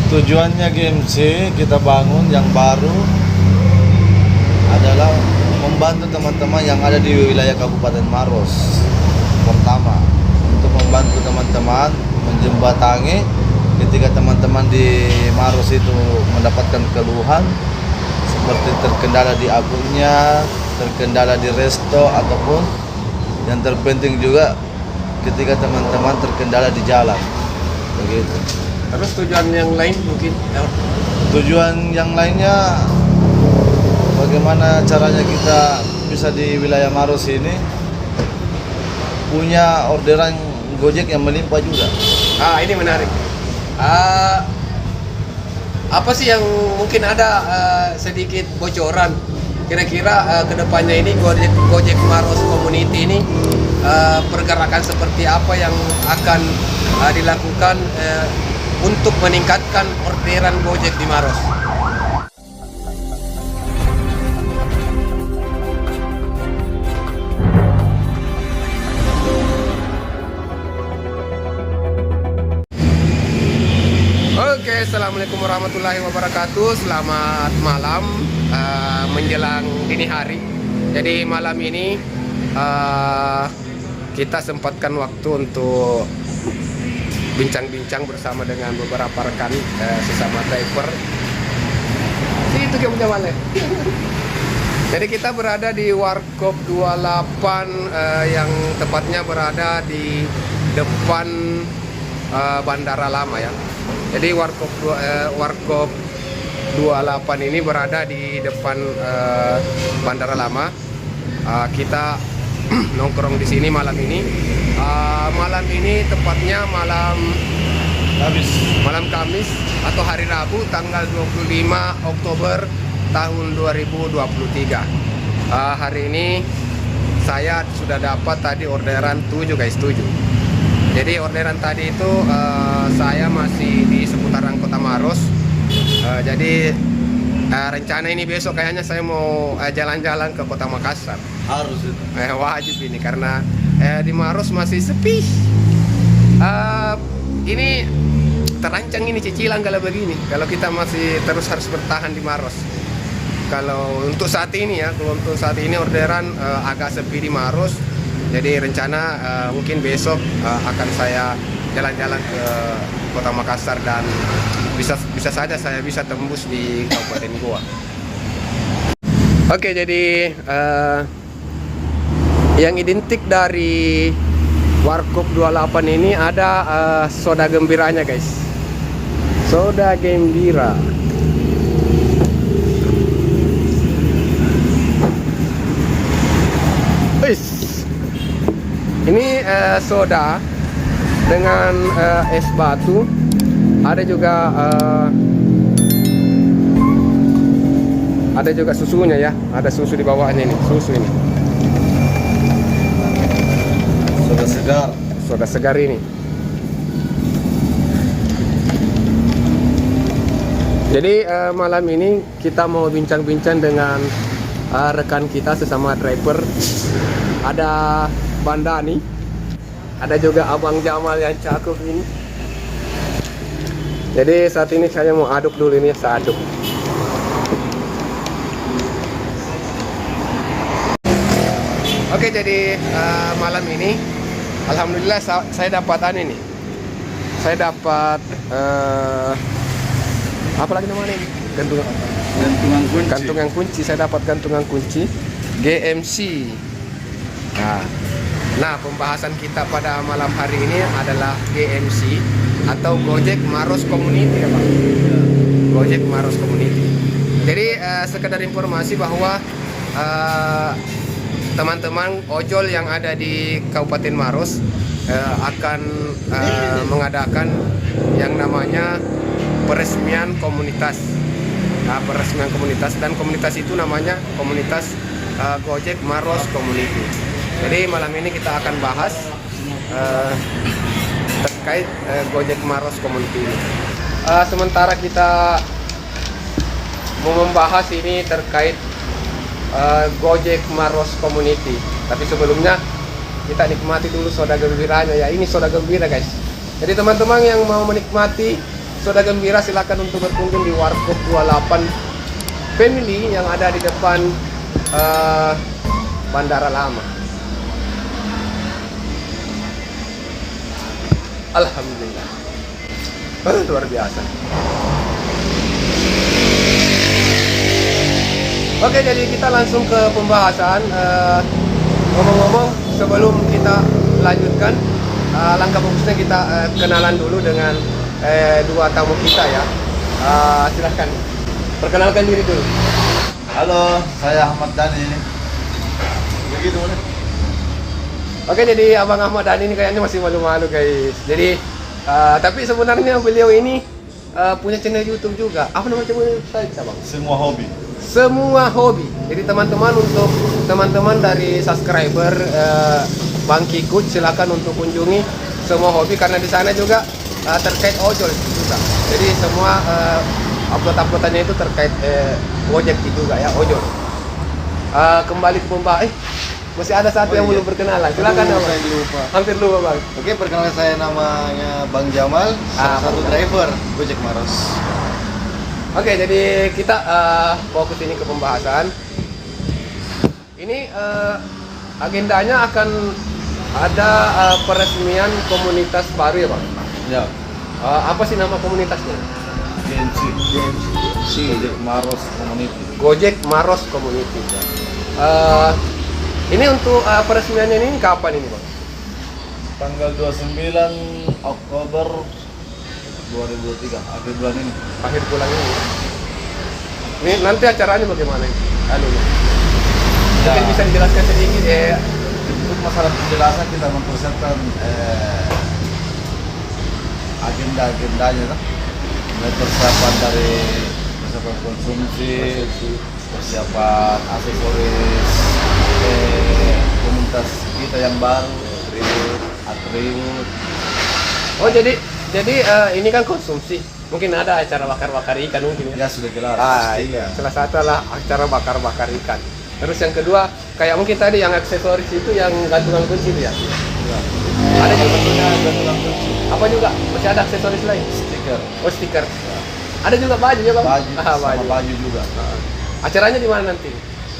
Tujuannya GMC kita bangun yang baru adalah membantu teman-teman yang ada di wilayah Kabupaten Maros. Pertama, untuk membantu teman-teman menjembatani ketika teman-teman di Maros itu mendapatkan keluhan seperti terkendala di akunnya, terkendala di resto, ataupun yang terpenting juga ketika teman-teman terkendala di jalan. Begitu. Terus tujuan yang lain mungkin? Tujuan yang lainnya bagaimana caranya kita bisa di wilayah Maros ini punya orderan Gojek yang melimpah juga. Ini menarik. Apa sih yang mungkin ada sedikit bocoran kira-kira kedepannya ini Gojek Maros Community ini pergerakan seperti apa yang akan dilakukan untuk meningkatkan orderan Gojek di Maros? Oke, assalamualaikum warahmatullahi wabarakatuh. Selamat malam menjelang dini hari. Jadi malam ini kita sempatkan waktu untuk bincang-bincang bersama dengan beberapa rekan sesama driver. Itu yang punya Male. Jadi kita berada di Warkop 28 yang tepatnya berada di depan Bandara Lama ya. Jadi Warkop 28 ini berada di depan Bandara Lama. Kita nongkrong di sini malam ini. Malam ini tepatnya malam Kamis atau hari Rabu tanggal 25 Oktober tahun 2023. Hari ini saya sudah dapat tadi orderan 7 guys, 7. Jadi orderan tadi itu saya masih di seputaran Kota Maros. Jadi rencana ini besok kayaknya saya mau jalan-jalan ke Kota Makassar. Harus itu. Wajib ini karena di Maros masih sepi. Ini terancang ini cicilan kalau begini. Kalau kita masih terus harus bertahan di Maros. Kalau untuk saat ini ya, orderan agak sepi di Maros. Jadi rencana mungkin besok akan saya jalan-jalan ke Kota Makassar dan bisa saja saya bisa tembus di Kabupaten Goa. Oke, jadi yang identik dari Warkop 28 ini ada soda gembiranya guys. Soda gembira. Ini soda dengan es batu. Ada juga susunya ya. Ada susu di bawahnya ini, susu ini. Soda segar ini. Jadi malam ini kita mau bincang-bincang dengan rekan kita sesama driver. Ada Bandani, ada juga Abang Jamal yang cakep ini. Jadi saat ini saya mau aduk dulu ini, saya aduk. Oke, jadi malam ini alhamdulillah saya dapat ini. Saya dapat apa lagi namanya ini? Gantungan kunci. Saya dapat gantungan kunci GMC. Nah, pembahasan kita pada malam hari ini adalah GMC atau Gojek Maros Community ya Pak. Gojek Maros Community. Jadi sekedar informasi bahwa teman-teman ojol yang ada di Kabupaten Maros akan mengadakan yang namanya peresmian komunitas. Peresmian komunitas, dan komunitas itu namanya komunitas Gojek Maros Community. Jadi malam ini kita akan bahas terkait Gojek Maros Community ini. Sementara kita mau membahas ini terkait Gojek Maros Community, tapi sebelumnya kita nikmati dulu soda gembiranya ya. Ini soda gembira guys. Jadi teman-teman yang mau menikmati Soda Gembira, silakan untuk berkunjung di Warkop 28 Family yang ada di depan Bandara Lama. Alhamdulillah, luar biasa. Oke, jadi kita langsung ke pembahasan. Ngomong-ngomong, sebelum kita lanjutkan, langkah bagusnya kita kenalan dulu dengan dua tamu kita ya. Silahkan perkenalkan diri dulu. Halo, saya Ahmad Dhani. Begitu boleh? Oke, jadi Abang Ahmad Dhani ini kayaknya masih malu-malu guys. Jadi tapi sebenarnya beliau ini punya channel YouTube juga. Apa nama channel kita Bang? Semua hobi. Semua hobi. Jadi teman-teman, untuk teman-teman dari subscriber Bang Kikut, silakan untuk kunjungi Semua Hobi, karena di sana juga terkait ojol juga. Jadi semua upload-uploadannya itu terkait Gojek juga ya, ojol. Kembali ke pembahasan. Masih ada satu yang belum berkenalan. Silakan Bang. Saya lupa. Hampir lupa Bang. Oke, perkenalkan saya namanya Bang Jamal, salah satu driver Gojek Maros. Oke, jadi kita fokus ini ke pembahasan. Ini agendanya akan ada peresmian komunitas baru ya Bang? Ya, Apa sih nama komunitasnya? GMC. Gojek Maros Community. Gojek Maros Community. Ini untuk peresmiannya ini kapan ini Bang? Tanggal 29 Oktober 2023, akhir bulan ini. Akhir bulan ini. Ini nanti acaranya bagaimana ini? Mungkin bisa dijelaskan sedikit Untuk masalah penjelasan kita mempersiapkan agenda-agendanya lah. Mulai persiapan dari persiapan konsumsi, persiapan aksesoris, komunitas kita yang baru, atribut. Oh, jadi ini kan konsumsi. Mungkin ada acara bakar-bakar ikan mungkin ya. Ya sudah jelas. Iya. Salah satu adalah acara bakar-bakar ikan. Terus yang kedua, kayak mungkin tadi yang aksesoris itu yang gantungan kunci itu ya. Ya. Ada juga gantungan kunci. apa juga? Masih ada aksesoris lain? Stiker. Oh, stiker. Ada juga baju ya Bang? Baju, sama baju juga. Acaranya di mana nanti?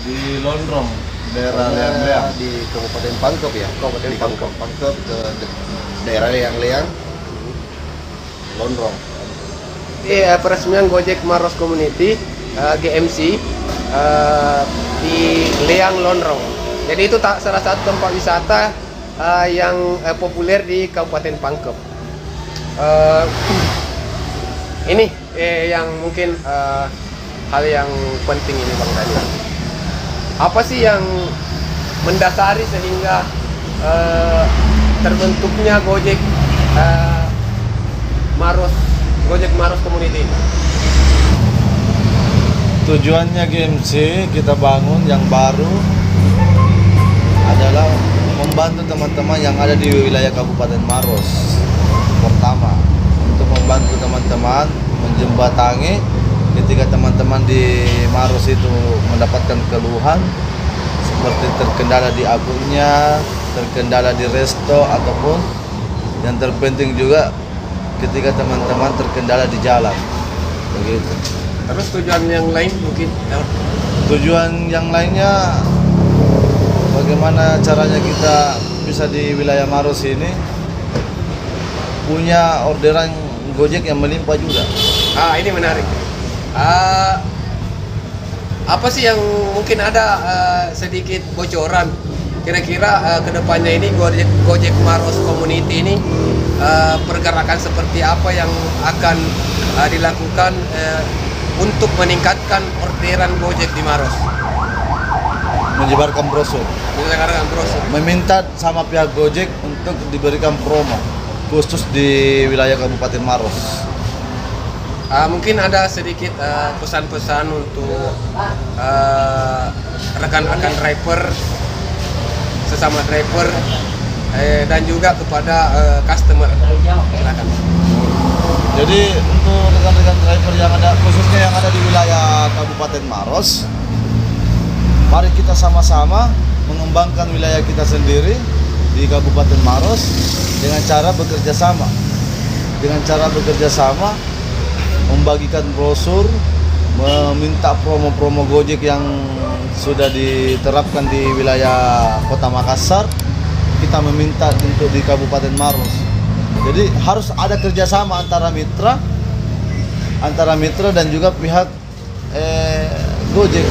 Di Lonrong, daerah Leang-Leang. Di Kabupaten Pangkep ya. Kabupaten Di Kabupaten Pangkep ke daerah Leang-Leang, Lonrong. Peresmian Gojek Maros Community GMC di Leang Lonrong. Jadi itu salah satu tempat wisata yang populer di Kabupaten Pangkep. Ini yang mungkin hal yang penting ini Bang Daniel. Apa sih yang mendasari sehingga terbentuknya Gojek Maros Community? Tujuannya GMC kita bangun yang baru adalah membantu teman-teman yang ada di wilayah Kabupaten Maros. Pertama, untuk membantu teman-teman menjembatangi ketika teman-teman di Maros itu mendapatkan keluhan seperti terkendala di akunnya, terkendala di resto, ataupun yang terpenting juga ketika teman-teman terkendala di jalan. Begitu. Terus tujuan yang lain mungkin? Tujuan yang lainnya, bagaimana caranya kita bisa di wilayah Maros ini punya orderan Gojek yang melimpah juga. Ini menarik. Apa sih yang mungkin ada sedikit bocoran kira-kira kedepannya ini Gojek Maros Community ini pergerakan seperti apa yang akan dilakukan untuk meningkatkan orderan Gojek di Maros? Menyebarkan brosur. Menyebarkan brosur. Meminta sama pihak Gojek untuk diberikan promo khusus di wilayah Kabupaten Maros. Mungkin ada sedikit pesan-pesan untuk rekan-rekan driver, sesama driver, dan juga kepada customer. Silakan. Jadi untuk rekan-rekan driver yang ada, khususnya yang ada di wilayah Kabupaten Maros, mari kita sama-sama mengembangkan wilayah kita sendiri di Kabupaten Maros dengan cara bekerja sama. Dengan cara bekerja sama, membagikan brosur, meminta promo-promo Gojek yang sudah diterapkan di wilayah Kota Makassar. Kita meminta untuk di Kabupaten Maros. Jadi harus ada kerjasama antara mitra dan juga pihak Gojek.